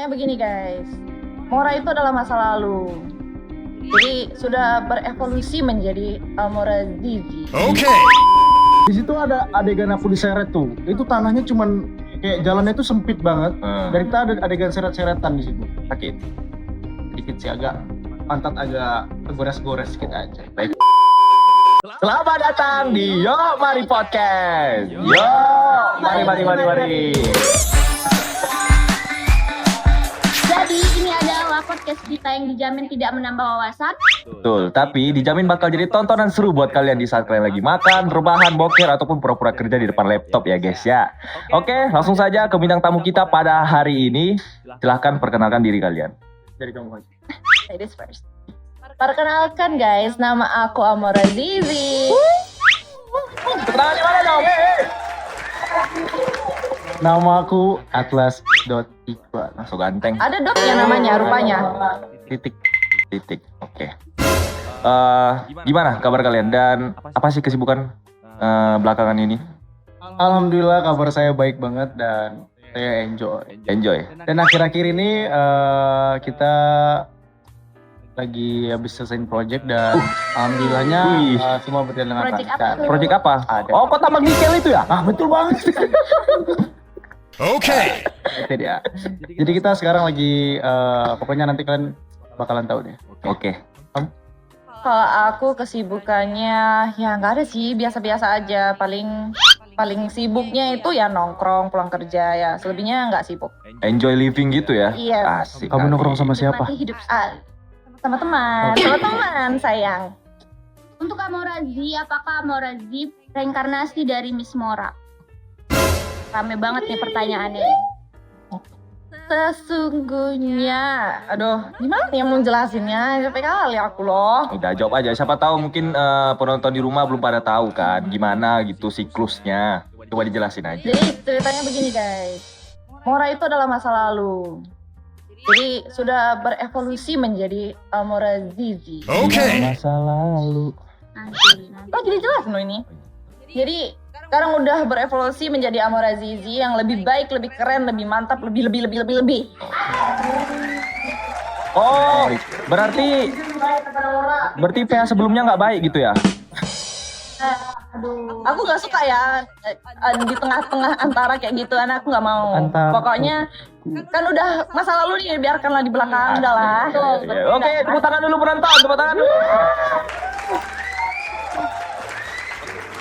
Ceritanya begini guys, Mora itu adalah masa lalu. Jadi sudah berevolusi menjadi Mora Zizi. Oke. Di situ ada adegan aku diseret tuh. Itu tanahnya cuman kayak jalannya itu sempit banget. Dan kita ada adegan seret-seretan di situ. Sakit. Dikit sih agak pantat agak gores-gores kita aja. Baik. Selamat datang di Yo Mari Podcast. Yo, mari. Jadi ini adalah podcast kita yang dijamin tidak menambah wawasan. Betul, tapi dijamin bakal jadi tontonan seru buat kalian di saat kalian lagi makan, rebahan, boker, ataupun pura-pura kerja di depan laptop ya guys ya. Oke, langsung saja ke bintang tamu kita pada hari ini. Silahkan perkenalkan diri kalian. Dari kamu aja. Ladies first. Perkenalkan guys, nama aku Mora Zizi. Keterangan di mana dong? Nama aku Atlas.Iqbal. So ganteng. Ada dotnya namanya, rupanya. Titik. Oke. Gimana kabar kalian dan apa sih kesibukan belakangan ini? Alhamdulillah kabar saya baik banget dan saya enjoy. Dan akhir-akhir ini kita lagi habis selesaiin project dan alhamdulillahnya semua berjalan dengan Project apa lancar. tuh? Project apa? Ada. Oh, kok tambang nikel itu ya? Ah betul banget. Oke. Itu dia. Jadi kita sekarang lagi pokoknya nanti kalian bakalan tahu deh. Oke. Kalau aku kesibukannya ya nggak ada sih, biasa-biasa aja. Paling sibuknya itu ya nongkrong pulang kerja ya. Selebihnya nggak sibuk. Enjoy living gitu ya? Iya. Asik. Kamu nongkrong sama siapa? Menikmati hidup. Sama teman sayang. Untuk Amorazi, apakah Amorazi reinkarnasi dari Miss Mora? Rame banget nih pertanyaannya. Sesungguhnya, aduh, gimana nih yang mau jelasinnya? Capek kali aku loh. Udah jawab aja. Siapa tahu mungkin penonton di rumah belum pada tahu kan gimana gitu siklusnya. Coba dijelasin aja. Jadi ceritanya begini guys, Mora itu adalah masa lalu. Jadi sudah berevolusi menjadi Mora Zizi. Masa lalu. Nanti. Oh jadi jelas loh ini. Jadi sekarang udah berevolusi menjadi Mora Zizi yang lebih baik, lebih keren, lebih mantap, lebih. Oh, berarti PH sebelumnya nggak baik gitu ya? Aduh, aku nggak suka ya di tengah-tengah antara kayak gitu, aku nggak mau. Pokoknya kan udah masa lalu nih, biarkanlah di belakang, udah lah. Oke, tepuk tangan dulu penonton, tepuk tangan dulu.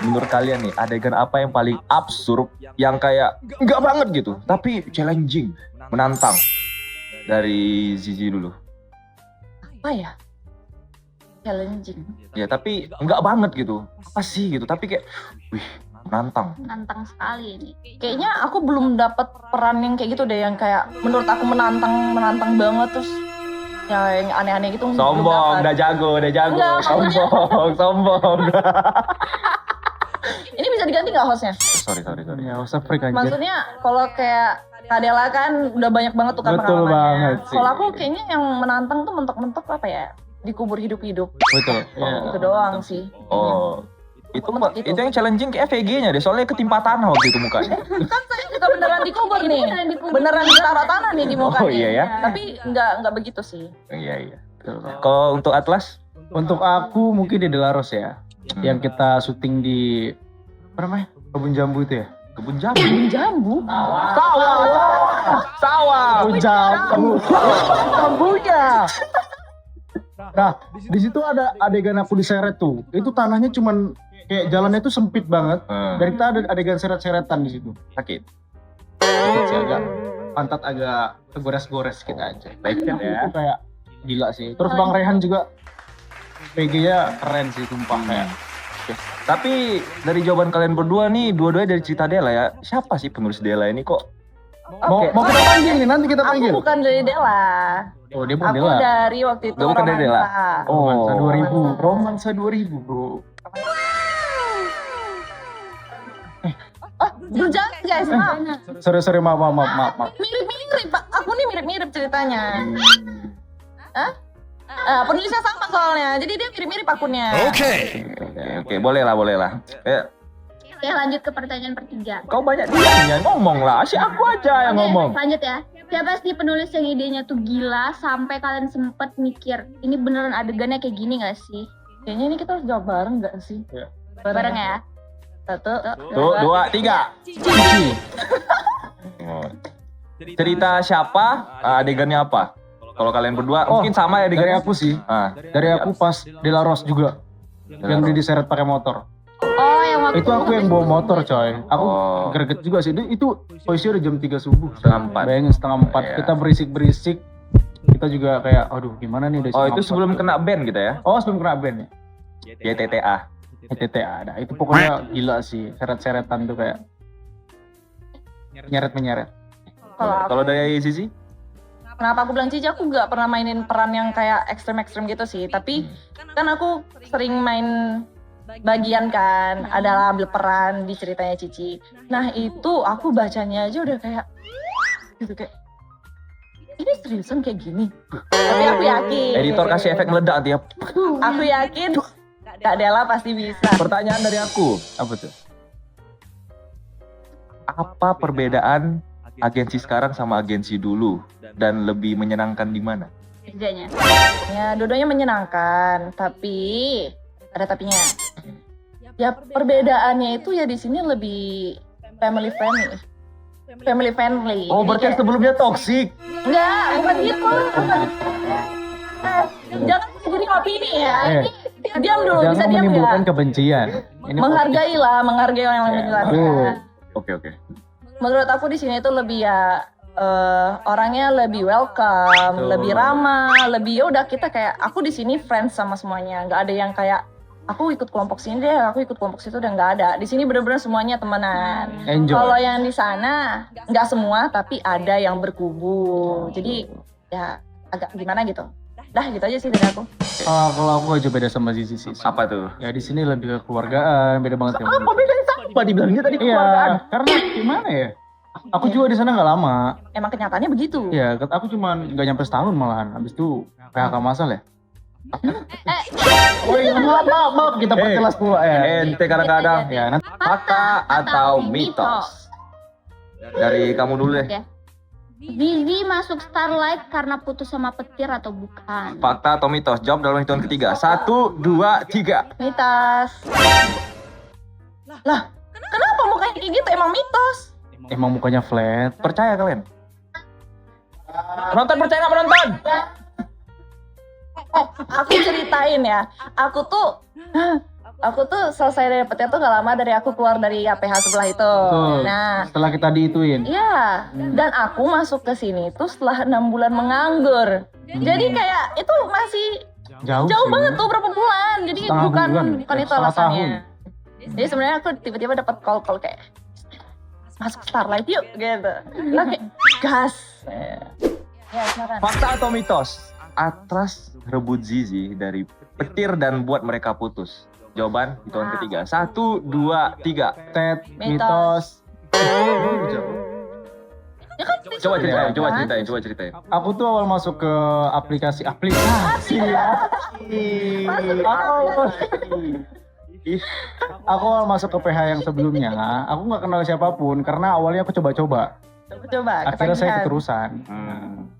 Menurut kalian nih, adegan apa yang paling absurd, yang kayak enggak banget gitu, tapi challenging, menantang dari Zizi dulu? Apa ya? Challenging. Ya, tapi enggak banget gitu. Apa sih gitu, tapi kayak, wih, menantang. Nantang sekali ini. Kayaknya aku belum dapat peran yang kayak gitu deh, yang kayak menurut aku menantang banget terus ya yang aneh-aneh gitu. belum Sombong, dapat. udah jago. Enggak, maksudnya- Sombong. Ini bisa diganti nggak hostnya? Sorry. Ya usah freak aja. Maksudnya kalau kayak Kadela kan udah banyak banget tuh kan Betul pengalamannya. banget sih. Kalau aku kayaknya yang menantang tuh mentok-mentok apa ya? Dikubur hidup-hidup. Betul. Ya. Itu doang sih. Oh, Mentok gitu. itu yang challenging kayak VG-nya deh, soalnya ketimpa tanah waktu itu mukanya. Kan saya juga beneran dikubur nih. Beneran ditaruh tanah nih di mukanya. Oh, iya ya? Tapi nggak begitu sih. Iya. Betul. Kalau untuk Atlas? Untuk aku mungkin di Delaros ya. Yang kita syuting di apa namanya? Kebun jambu itu ya. Kebun jambu. Jambu. Sawah. Kebun jambu. Jambunya. Nah, di situ ada adegan aku diseret tuh. Itu tanahnya cuman kayak jalannya itu sempit banget. Dan kita ada adegan seret-seretan di situ. Sakit. Dikit sih agak pantat agak gores-gores kita aja. Baik Itu ya. kayak gila sih. Terus Bang Rehan juga PG-nya keren sih sumpah kayak. Tapi dari jawaban kalian berdua nih, dua-duanya dari cerita Dela ya. Siapa sih penulis Dela ini kok? Mau kita panggil nih, nanti kita Aku panggil. bukan dari Dela. Oh, dia bukan Aku Dela. dari waktu itu Bukan dari Dela. Romansa. Romansa Oh. 2000. Romansa 2000, Bro. Jangan guys, maaf. Sorry, maaf. Mirip-mirip, Pak. Aku nih mirip-mirip ceritanya. Hah? Penulisnya sama soalnya, jadi dia mirip-mirip akunnya. Oke, boleh lah. Oke, lanjut ke pertanyaan ketiga. Kau banyak diamnya, ngomong lah. Asyik aku aja yang ngomong. Lanjut ya. Siapa sih penulis yang idenya tuh gila sampai kalian sempet mikir ini beneran adegannya kayak gini gak sih? Kayaknya ini kita harus jawab bareng nggak sih? Iya. Bareng ya. 1, Tuh, 2, 3. Cici. Oh. Cerita siapa? Adegannya apa? Kalau kalian berdua Oh, mungkin sama ya Dari adegannya. aku sih. Ah, Dari aku pas Delaros juga. Yang dia diseret pakai motor. Oh, yang waktu Itu aku yang bawa motor coy. Aku Oh. greget juga sih. Itu posisi udah jam 3 subuh. Setengah 4. Bayangin setengah 4. Iya. Kita berisik-berisik. Kita juga kayak aduh gimana nih udah Oh, setengah itu 4. sebelum kena ban kita ya? Oh, sebelum kena band ya. YTTA. TTA ada. Itu pokoknya gila sih. Seret-seretan tuh kayak nyeret-menyeret. Kalau dari Sisi? Kenapa aku bilang Cici? Aku nggak pernah mainin peran yang kayak ekstrem-ekstrem gitu sih. Tapi kan aku sering main bagian kan, adalah ambil peran di ceritanya Cici. Nah itu aku bacanya aja udah kayak gitu kayak ini seriusan kayak gini. Tapi aku yakin. Editor kasih efek meledak tiap. Aku yakin Kak Dela pasti bisa. Pertanyaan dari aku. Apa tuh? Apa perbedaan agensi sekarang sama agensi dulu dan lebih menyenangkan di mana? kerjanya. Ya, dua-duanya menyenangkan, tapi ada tapinya. Ya perbedaannya itu ya di sini lebih family friendly. Family friendly. Oh, Jadi berarti kayak- sebelumnya toksik. enggak, bukan gitu. Bukan. Jangan sendiri opini ya. Diam dulu, bisa Jangan diam menimbulkan ya. kebencian. Ini Menghargai lah, menghargai orang yang Ya, menjelaskan. betul. Oke. Menurut aku di sini itu lebih ya orangnya lebih welcome, Betul. lebih ramah, lebih ya udah kita kayak aku di sini friends sama semuanya, nggak ada yang kayak aku ikut kelompok sini deh, aku ikut kelompok situ, udah nggak ada. Di sini bener-bener semuanya temenan. Enjoy. Kalau yang di sana nggak semua, tapi ada yang berkubu. Jadi ya agak gimana gitu. Dah gitu aja sih dari aku. Kalau aku aja beda sama Zizi sih. Apa tuh? Ya di sini lebih ke keluargaan, beda banget ya. Apa bedanya sama? Dibilangnya tadi keluargaan. Iya, karena gimana ya? Aku juga di sana nggak lama. Emang kenyataannya begitu. Ya, aku cuman nggak nyampe setahun malahan. Habis itu PHK masal ya. Oh iya, maaf, kita perjelas pula ya. Ente kadang-kadang. Ya, nanti Fakta atau mitos? Dari kamu dulu deh. Ya. Zizi masuk Starlight karena putus sama petir atau bukan? Fakta atau mitos? Jawab dalam hitungan ketiga. 1, 2, 3. Mitos. Lah, kenapa mukanya kayak gitu? Emang mitos. emang mukanya flat. Percaya kalian? Penonton percaya nggak penonton? Aku ceritain ya. Aku tuh selesai dari petir tuh gak lama dari aku keluar dari APH sebelah itu. Betul. Nah, Setelah kita diituin. iya. Dan aku masuk ke sini tuh setelah 6 bulan menganggur. Jadi kayak itu masih Jauh jauh sih. banget tuh berapa bulan. Jadi Setengah bukan bulan. itu Setengah alasannya. tahun. Jadi sebenarnya aku tiba-tiba dapat call kayak masuk Starlight yuk gitu. Lah kayak gas. Ya, silakan. Fakta atau mitos? Atras rebut Zizi dari petir dan buat mereka putus. Jawaban hitungan ketiga. 1, 2, 3. Tet, Mitos. mitos. Ya kan, Coba ceritain, kan? coba ceritain. Aku tuh awal masuk ke aplikasi. Aku awal masuk ke PH yang sebelumnya, aku nggak kenal siapapun karena awalnya aku coba-coba. Coba Akhirnya saya ketagihan. keterusan. Hmm.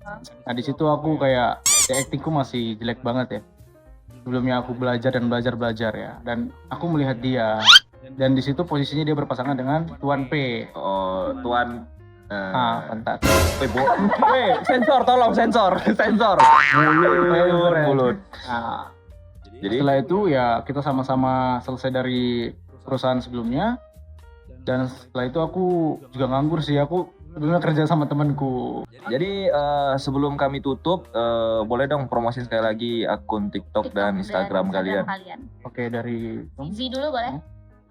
Nah di situ aku kayak actingku masih jelek banget ya. Sebelumnya aku belajar ya, dan aku melihat dia. Dan di situ posisinya dia berpasangan dengan Tuan P. Oh, Tuan. Pantat. Sensor, tolong sensor. Mulut. Nah, Jadi, setelah itu ya kita sama-sama selesai dari perusahaan sebelumnya. Dan setelah itu aku juga nganggur sih. Aku sebelumnya kerja sama temanku. sebelum kami tutup, boleh dong promosiin sekali lagi akun TikTok dan Instagram kalian. Oke, dari Zizi dulu boleh?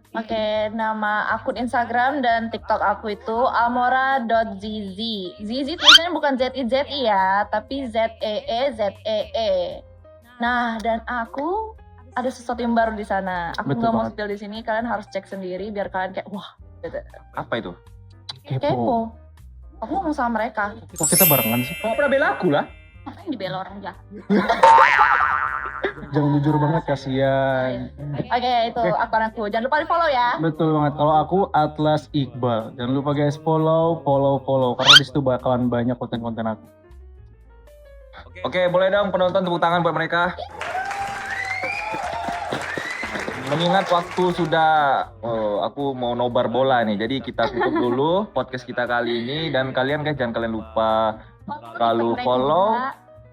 Oke, nama akun Instagram dan TikTok aku itu almora.zz. Zizi tulisannya bukan Z-I-Z-I ya, tapi Z-E-E-Z-E-E. Nah, dan aku ada sesuatu yang baru di sana. Aku Betul nggak mau banget. spill di sini, kalian harus cek sendiri biar kalian kayak wah, gitu. Apa itu? Kepo. Kepo. Aku ngomong sama mereka. Kok kita barengan sih? Kok pernah bela aku lah? Makanya dibela orang jahat. jangan jujur banget, kasihan. Oke, itu akun aku. Jangan lupa di follow ya. Betul banget. Kalau aku Atlas Iqbal. Jangan lupa guys follow. Karena di situ bakalan banyak konten-konten aku. Oke, boleh dong penonton tepuk tangan buat mereka. Mengingat waktu sudah, aku mau nobar bola nih, jadi kita tutup dulu podcast kita kali ini. Dan kalian guys jangan kalian lupa selalu follow.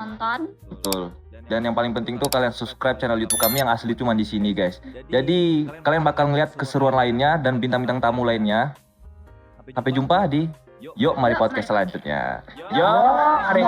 Nonton. Betul. Dan yang paling penting tuh kalian subscribe channel YouTube kami yang asli cuma di sini guys. Jadi kalian bakal ngeliat keseruan lainnya dan bintang-bintang tamu lainnya. Sampai jumpa di Yuk Mari Podcast selanjutnya. Yuk, mari.